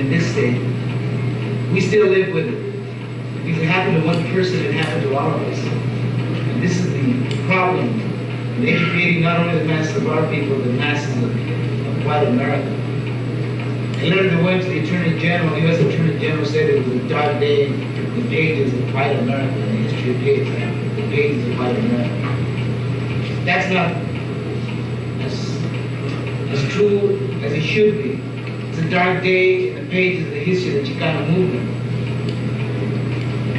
in this state, we still live with it. If it happened to one person, it happened to all of us. And this is the problem in educating not only the masses of our people, but the masses of white America. A letter that went to the Attorney General, the U.S. Attorney General, said it was a dark day in the pages of white America, in the history of the pages of white America. That's not as true as it should be. It's a dark day in the pages of the history of the Chicano movement.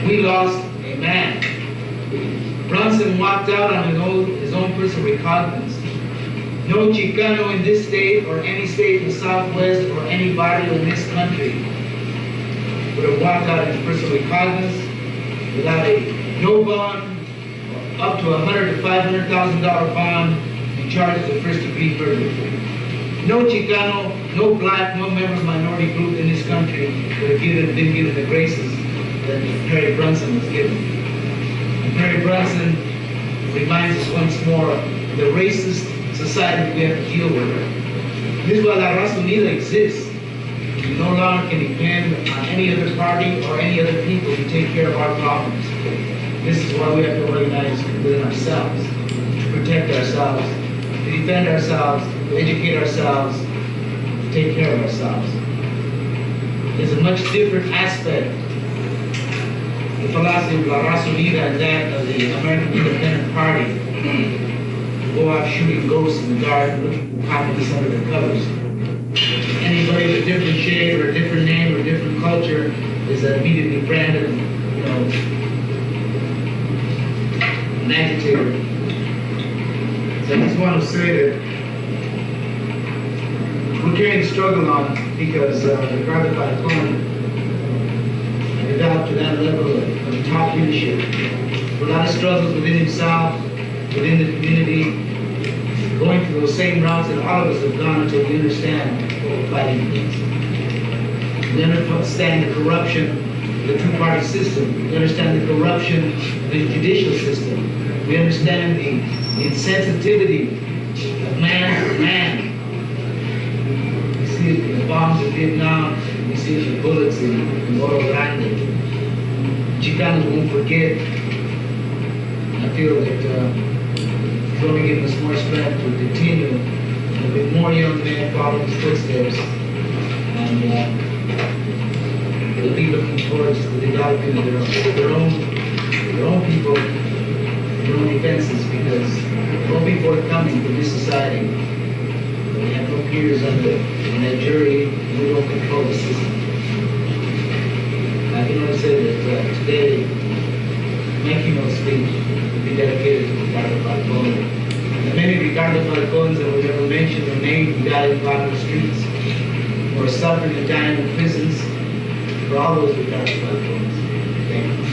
We lost a man. Brunson walked out on his own personal recognizance. No Chicano in this state or any state in the Southwest or any barrio in this country would have walked out on his personal recognizance without a no bond, or up to $100,000 to $500,000 bond, and charges of first-degree murder. No Chicano, no black, no member of minority group in this country would have been given the graces that Harry Brunson was given. And Harry Brunson reminds us once more of the racist society we have to deal with. This is why La Raza Unida exists. We no longer can depend on any other party or any other people to take care of our problems. This is why we have to organize within ourselves, to protect ourselves, to defend ourselves, to educate ourselves, to take care of ourselves. There's a much different aspect, the philosophy of La Raza Unida and that of the American Independent Party. Go out shooting ghosts in the dark, looking for happiness under the covers. Anybody with a different shade or a different name or a different culture is immediately branded, you know, an agitator. So I just want to say that we're carrying the struggle on because Ricardo Falcone developed to that level of top leadership. A lot of struggles within himself, within the community, going through those same routes that all of us have gone until we understand what we're fighting against. We understand the corruption of the two-party system. We understand the corruption of the judicial system. We understand the insensitivity of man to man. We see it in the bombs of Vietnam. We see it in the bullets in Oro Grande. Chicanos won't forget. I feel that it's only given us more strength to continue, and with more young men following his footsteps, and we'll be looking towards the development of their own people, their own defenses, because there won't be forthcoming for this society. We have no peers in that jury, and we don't control the system. I can only say that today, my keynote speech will be dedicated to Ricardo Falcone. And many Ricardo Falcones that we never mentioned their names who died in the streets, or suffering and dying in prisons, for all those Ricardo Falcones. Thank you.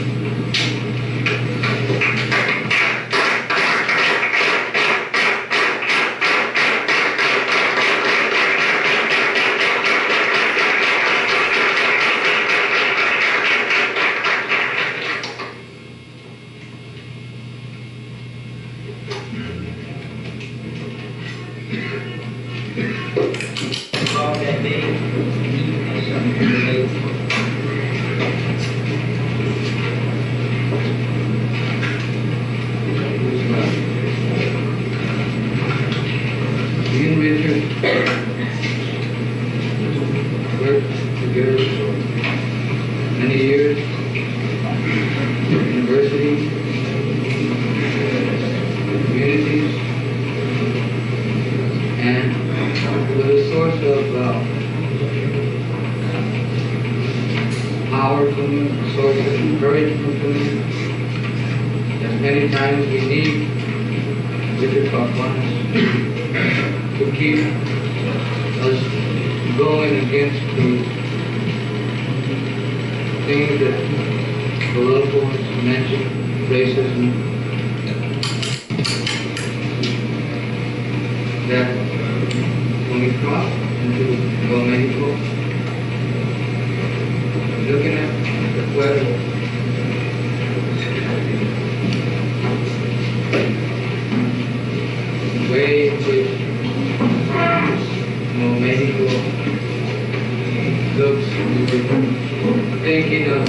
Looks We were thinking of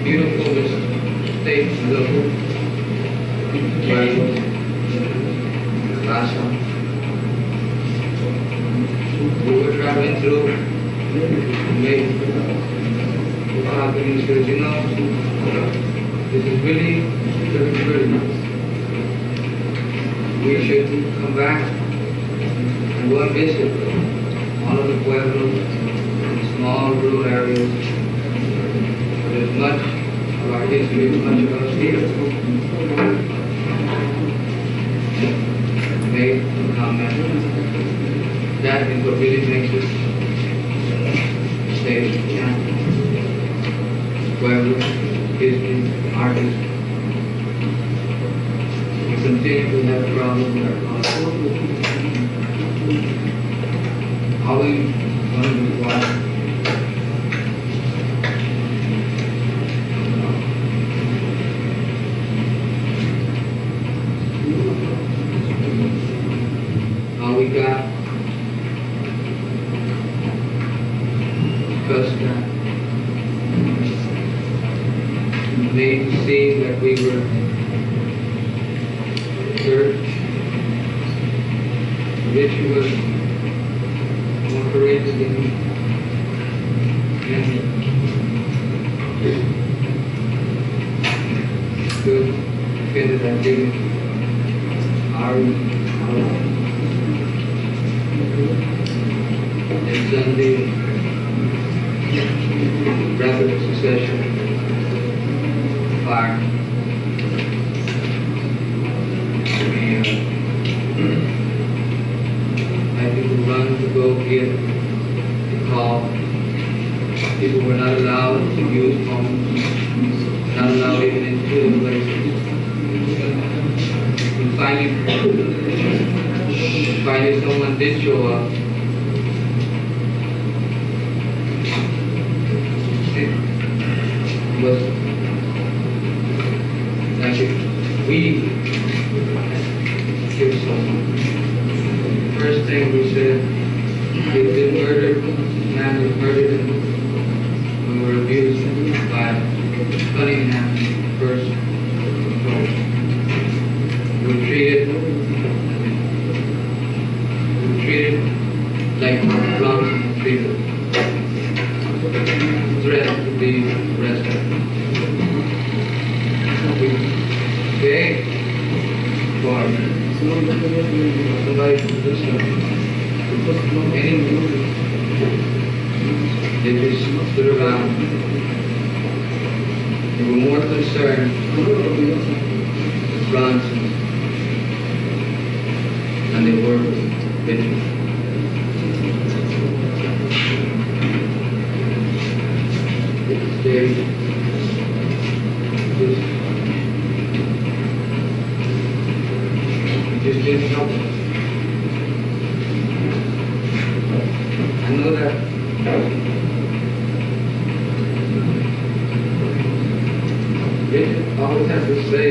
beautiful states of Paso, Raza. We were traveling through, and he says, you know, this is really nice. We should come back and go and visit all of the pueblos, small rural areas. There's much of our history, much of us here. Made a comment. That is what really makes us stay. Pueblo, history, artists. We continue to have problems with our culture. All we want to do is watch. All we got custom made it seem that we were church. Richie was more courageous than me. And good defended that dignity. And Sunday, rapid succession, fire. Had people run to go get the call. People were not allowed to use phones, not allowed even into the places. And finally someone did show up. It was like if we give someone. First thing we said, he'd been murdered, man was murdered, and we were abused by Cunningham first. We were treated like Bronson treated. Threat to be arrested. We begged for somebody from this any they just stood around. They were more concerned with Bronson than they were with Benjamin. They just didn't help us. I know that Richard always has to say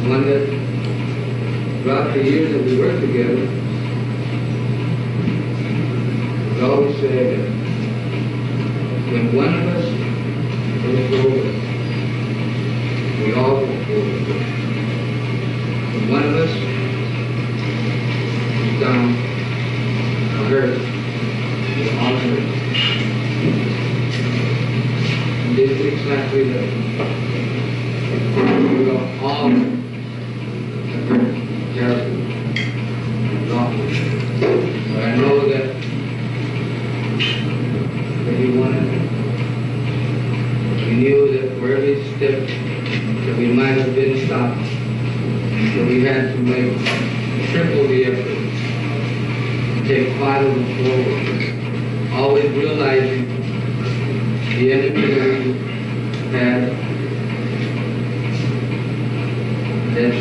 one that throughout the years that we worked together, we always said that when one of us goes forward, we all go forward. When one of us is down or hurt, we all hurt. And this is exactly that. We are all hurt. But I know that he wanted. We knew that for every step that we might have been stopped, so we had to make triple the effort, take 5 of them forward, always realizing the enemy that we had, that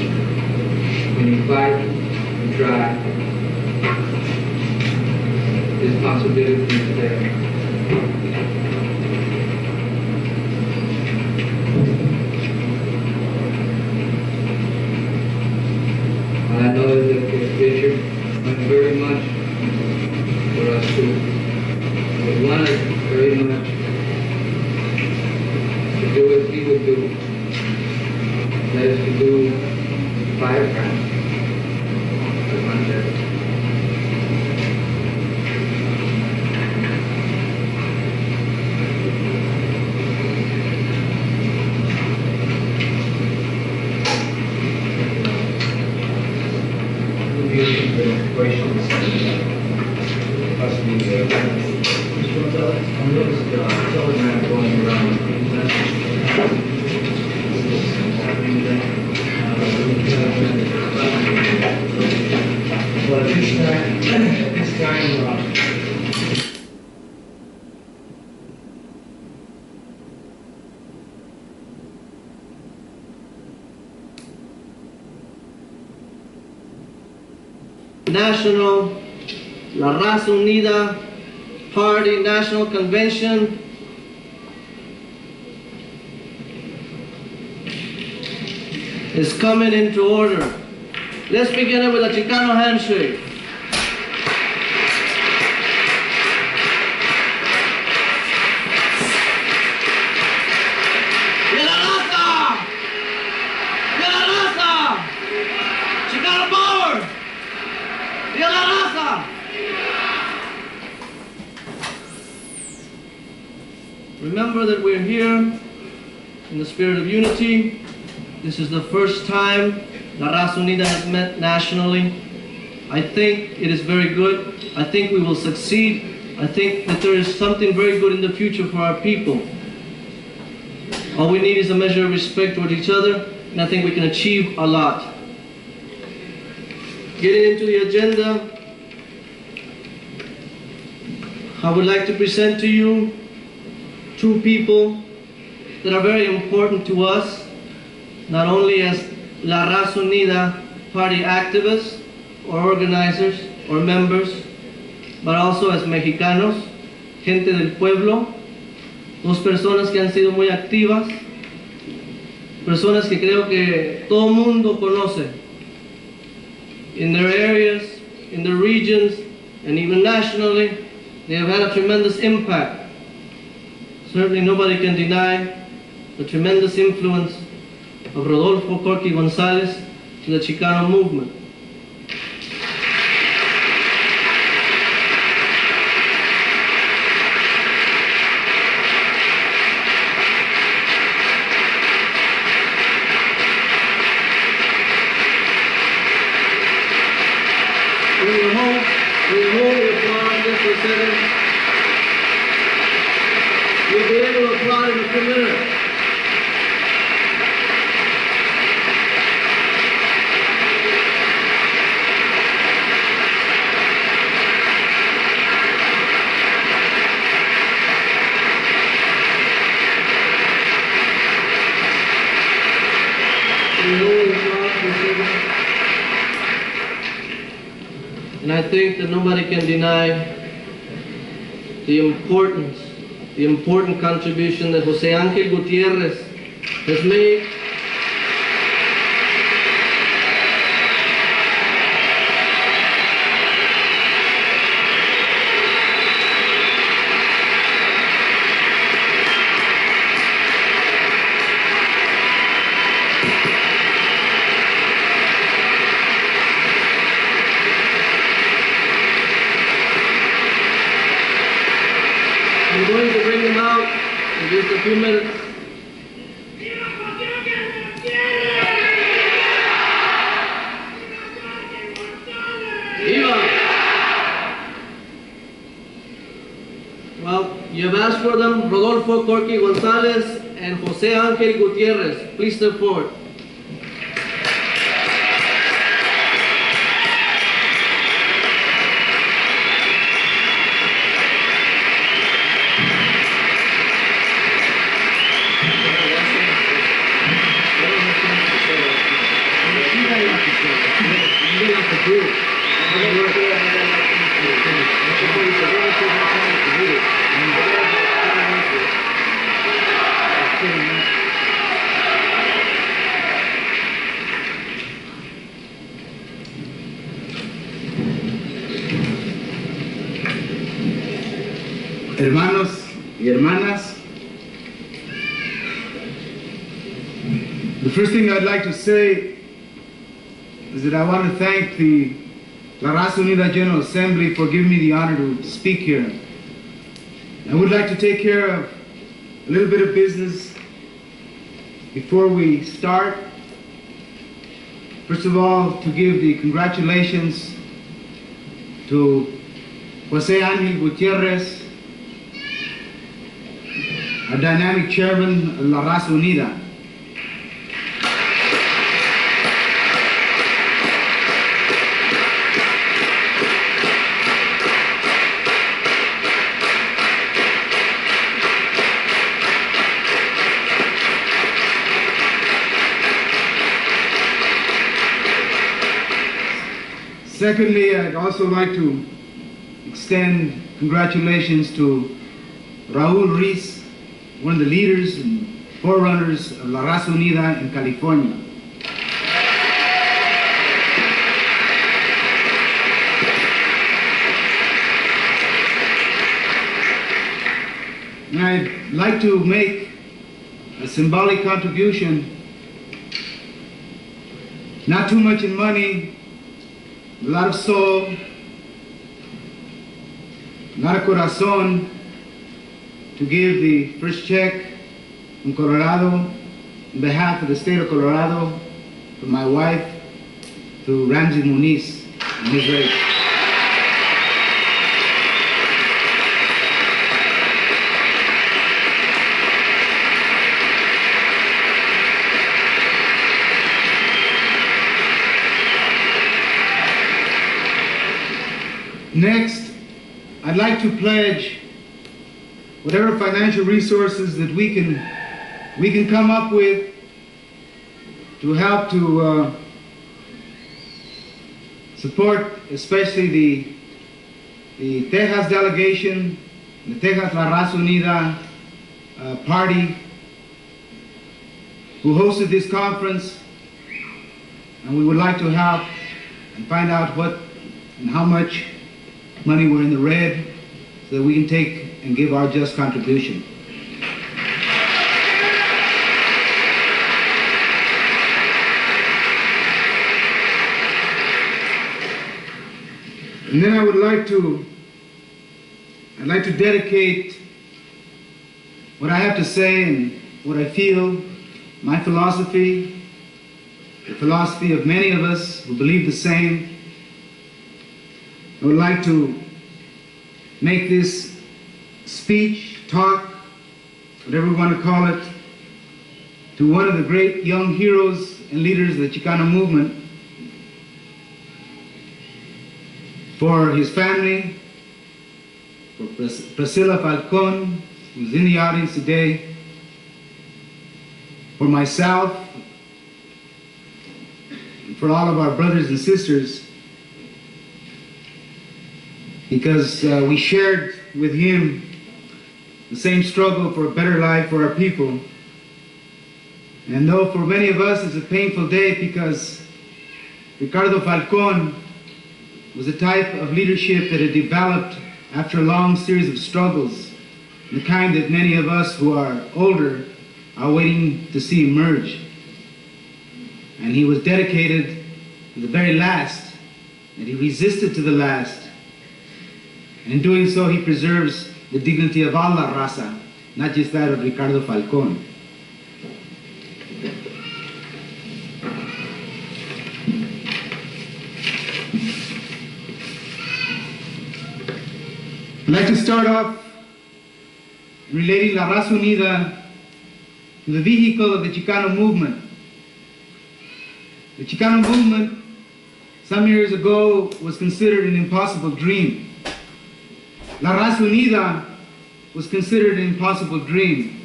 when you fight, you try, there's possibilities there. agreement to do what he would do. That is to do 5 grams. As much as. National La Raza Unida Party National Convention is coming into order. Let's begin it with a Chicano handshake. ¡Y la raza! ¡Y la raza! ¡Chicano power! ¡Y la raza! Remember that we're here in the spirit of unity. This is the first time La Raza Unida has met nationally. I think it is very good. I think we will succeed. I think that there is something very good in the future for our people. All we need is a measure of respect toward each other, and I think we can achieve a lot. Getting into the agenda, I would like to present to you 2 people that are very important to us, not only as La Raza Unida party activists or organizers or members, but also as mexicanos, gente del pueblo, 2 personas que han sido muy activas, personas que creo que todo mundo conoce in their areas, in their regions, and even nationally. They have had a tremendous impact. Certainly nobody can deny the tremendous influence of Rodolfo Corky Gonzalez to the Chicano movement. We hold the applause just for a second. We'll be able to applaud in a few minutes. And I think that nobody can deny the important contribution that Jose Angel Gutierrez has made. I'm going to bring them out in just a few minutes. Viva! Well, you have asked for them, Rodolfo Corky Gonzalez and Jose Angel Gutierrez. Please step forward. Hermanos y y hermanas. The first thing I'd like to say is that I want to thank the La Raza Unida General Assembly for giving me the honor to speak here. I would like to take care of a little bit of business before we start. First of all, to give the congratulations to Jose Angel Gutierrez, our dynamic chairman of La Raza Unida. Secondly, I'd also like to extend congratulations to Raul Ruiz, one of the leaders and forerunners of La Raza Unida in California. And I'd like to make a symbolic contribution, not too much in money, a lot of soul, a lot of corazón, to give the first check from Colorado on behalf of the state of Colorado, from my wife, to Ramsey Muniz and his race. Next, I'd like to pledge whatever financial resources that we can come up with to help to support especially the Texas delegation, the Texas La Raza Unida party who hosted this conference, and we would like to help and find out what and how much money we're in the red so that we can take and give our just contribution. And then I'd like to dedicate what I have to say and what I feel, my philosophy, the philosophy of many of us who believe the same. I would like to make this speech, talk, whatever we want to call it, to one of the great young heroes and leaders of the Chicano movement, for his family, for Priscilla Falcon, who's in the audience today, for myself, and for all of our brothers and sisters, because we shared with him the same struggle for a better life for our people. And though for many of us it's a painful day because Ricardo Falcon was a type of leadership that had developed after a long series of struggles, the kind that many of us who are older are waiting to see emerge. And he was dedicated to the very last, and he resisted to the last. And in doing so, he preserves the dignity of all La Raza, not just that of Ricardo Falcon. I'd like to start off relating La Raza Unida to the vehicle of the Chicano movement. The Chicano movement, some years ago, was considered an impossible dream. La Raza Unida was considered an impossible dream.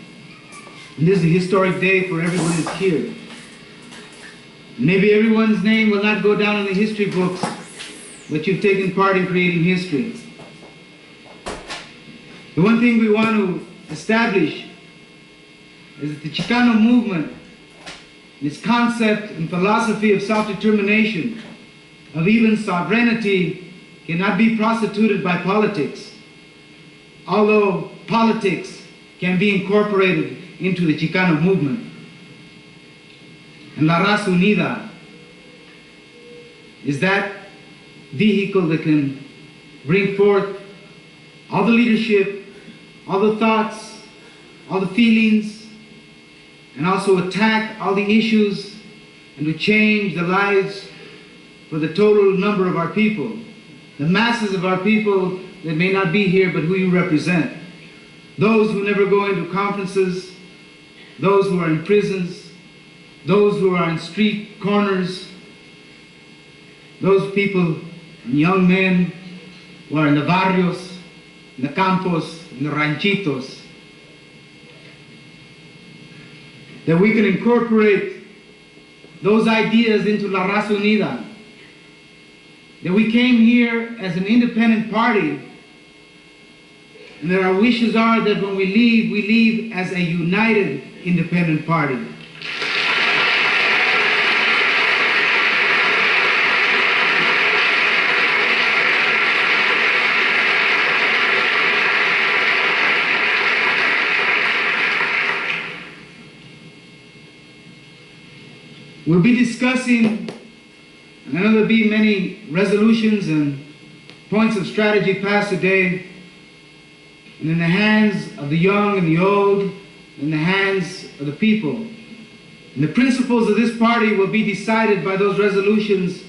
And this is a historic day for everyone who's here. Maybe everyone's name will not go down in the history books, but you've taken part in creating history. The one thing we want to establish is that the Chicano movement, its concept and philosophy of self-determination, of even sovereignty, cannot be prostituted by politics. Although politics can be incorporated into the Chicano movement. And La Raza Unida is that vehicle that can bring forth all the leadership, all the thoughts, all the feelings, and also attack all the issues and to change the lives for the total number of our people, the masses of our people that may not be here but who you represent, those who never go into conferences, those who are in prisons, those who are on street corners, those people, young men who are in the barrios, in the campos, in the ranchitos, that we can incorporate those ideas into La Raza Unida, that we came here as an independent party, and that our wishes are that when we leave as a united independent party. We'll be discussing, and I know there'll be many resolutions and points of strategy passed today, and in the hands of the young and the old, in the hands of the people. And the principles of this party will be decided by those resolutions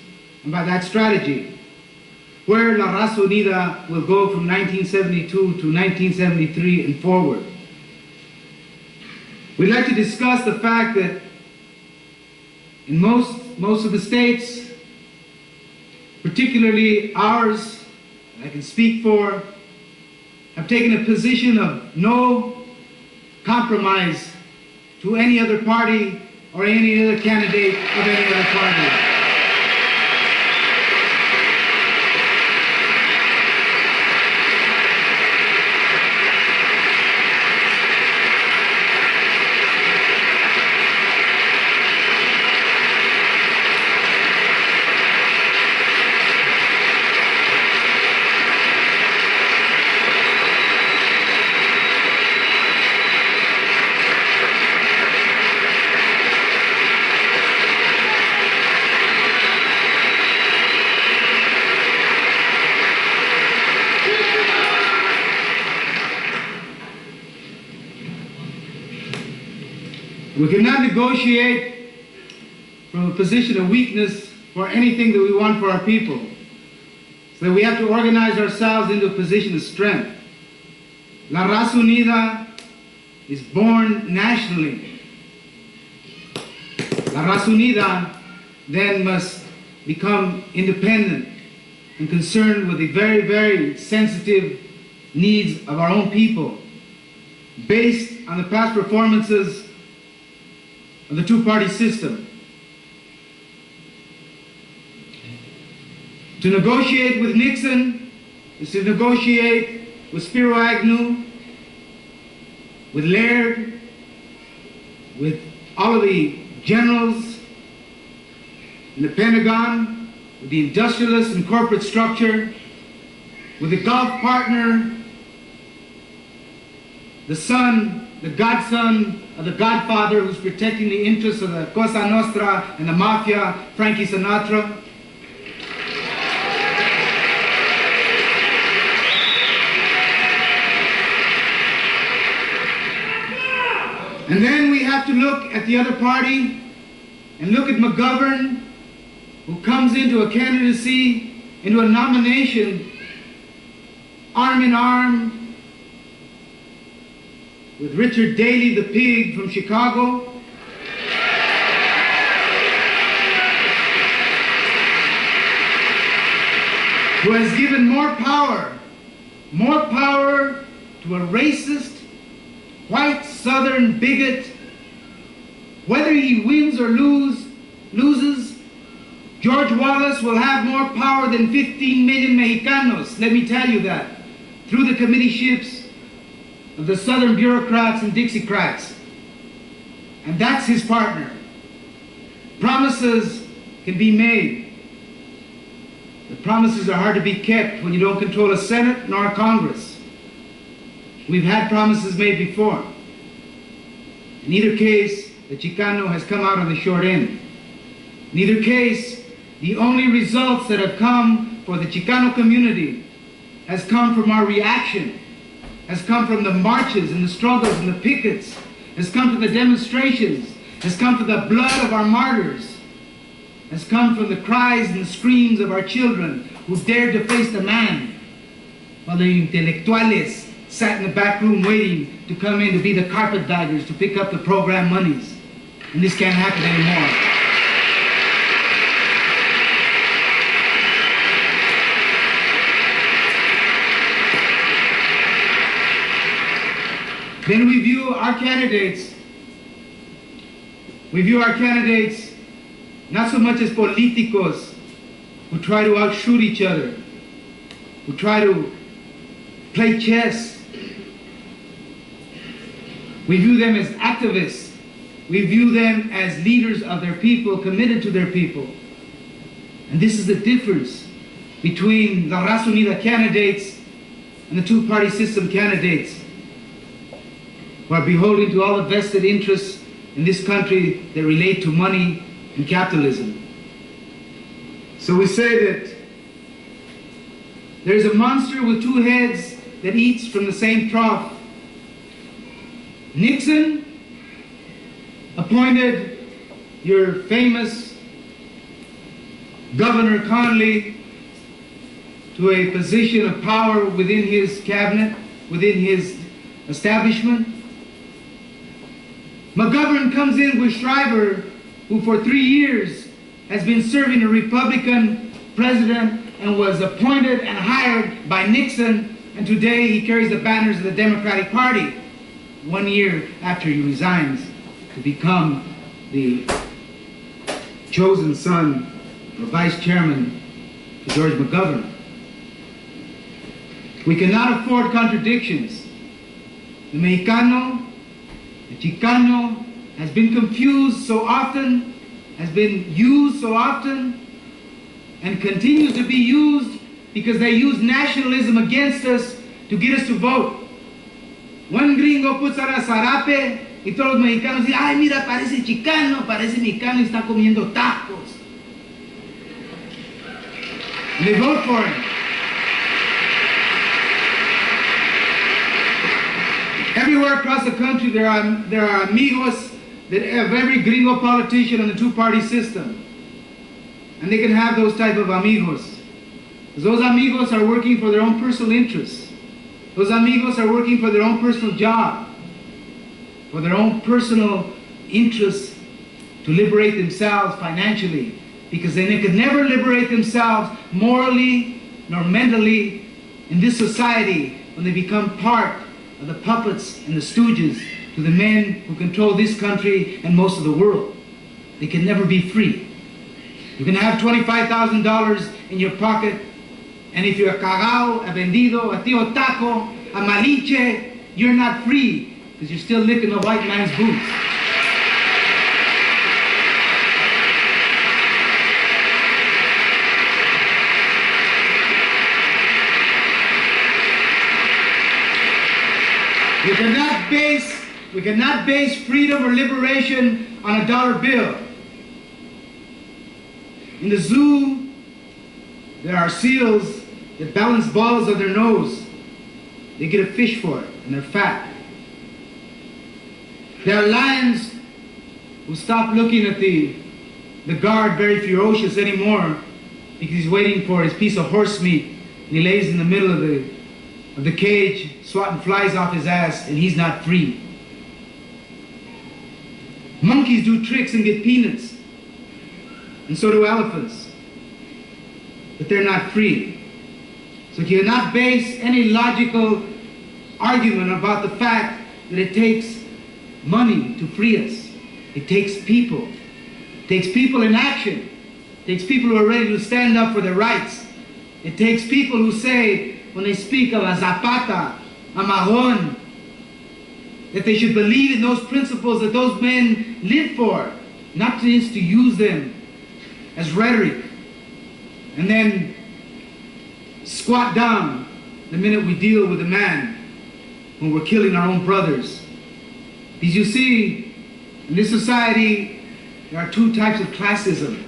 and by that strategy. Where La Raza Unida will go from 1972 to 1973 and forward. We'd like to discuss the fact that in most of the states, particularly ours, I can speak for, have taken a position of no compromise to any other party or any other candidate of any other party. We cannot negotiate from a position of weakness for anything that we want for our people. So we have to organize ourselves into a position of strength. La Raza Unida is born nationally. La Raza Unida then must become independent and concerned with the very, very sensitive needs of our own people, based on the past performances of the two-party system. To negotiate with Nixon is to negotiate with Spiro Agnew, with Laird, with all of the generals in the Pentagon, with the industrialist and corporate structure, with the Gulf partner, the son, the godson of the godfather who's protecting the interests of the Cosa Nostra and the mafia, Frankie Sinatra. And then we have to look at the other party and look at McGovern, who comes into a candidacy, into a nomination, arm in arm with Richard Daley, the pig from Chicago. Who has given more power to a racist, white Southern bigot. Whether he wins or loses, George Wallace will have more power than 15 million Mexicanos, let me tell you that, through the committeeships of the Southern bureaucrats and Dixiecrats. And that's his partner. Promises can be made. The promises are hard to be kept when you don't control a Senate nor a Congress. We've had promises made before. In either case, the Chicano has come out on the short end. In either case, the only results that have come for the Chicano community has come from our reaction, has come from the marches and the struggles and the pickets, has come from the demonstrations, has come from the blood of our martyrs, has come from the cries and the screams of our children who dared to face the man, while the intelectuales sat in the back room waiting to come in to be the carpetbaggers to pick up the program monies. And this can't happen anymore. Then we view our candidates not so much as politicos who try to outshoot each other, who try to play chess. We view them as activists. We view them as leaders of their people, committed to their people. And this is the difference between the Raza Unida candidates and the two-party system candidates, who are beholden to all the vested interests in this country that relate to money and capitalism. So we say that there's a monster with two heads that eats from the same trough. Nixon appointed your famous Governor Conley to a position of power within his cabinet, within his establishment. McGovern comes in with Shriver, who for 3 years has been serving a Republican president and was appointed and hired by Nixon, and today he carries the banners of the Democratic Party 1 year after he resigns to become the chosen son or vice chairman to George McGovern. We cannot afford contradictions. The Mexicano, the Chicano has been confused so often, has been used so often, and continues to be used because they use nationalism against us to get us to vote. One gringo puts out a zarape y todos los mexicanos dicen, ay, mira, parece chicano, parece mexicano y está comiendo tacos. And they vote for him. Everywhere across the country there are amigos that have every gringo politician on the two-party system. And they can have those type of amigos. Those amigos are working for their own personal interests. Those amigos are working for their own personal job, for their own personal interests to liberate themselves financially, because they could never liberate themselves morally nor mentally in this society when they become part of the puppets and the stooges to the men who control this country and most of the world. They can never be free. You can have $25,000 in your pocket, and if you're a cagao, a vendido, a tío taco, a maliche, you're not free because you're still licking the white man's boots. We cannot base freedom or liberation on a dollar bill. In the zoo, there are seals that balance balls on their nose. They get a fish for it, and they're fat. There are lions who stop looking at the guard very ferocious anymore because he's waiting for his piece of horse meat, and he lays in the middle of the cage, swatting flies off his ass, and he's not free. Monkeys do tricks and get peanuts, and so do elephants, but they're not free. So you cannot base any logical argument about the fact that it takes money to free us. It takes people. It takes people in action. It takes people who are ready to stand up for their rights. It takes people who say, when they speak of a Zapata, a Mahon, that they should believe in those principles that those men live for, not just to use them as rhetoric and then squat down the minute we deal with a man when we're killing our own brothers. Because you see, in this society, there are two types of classism.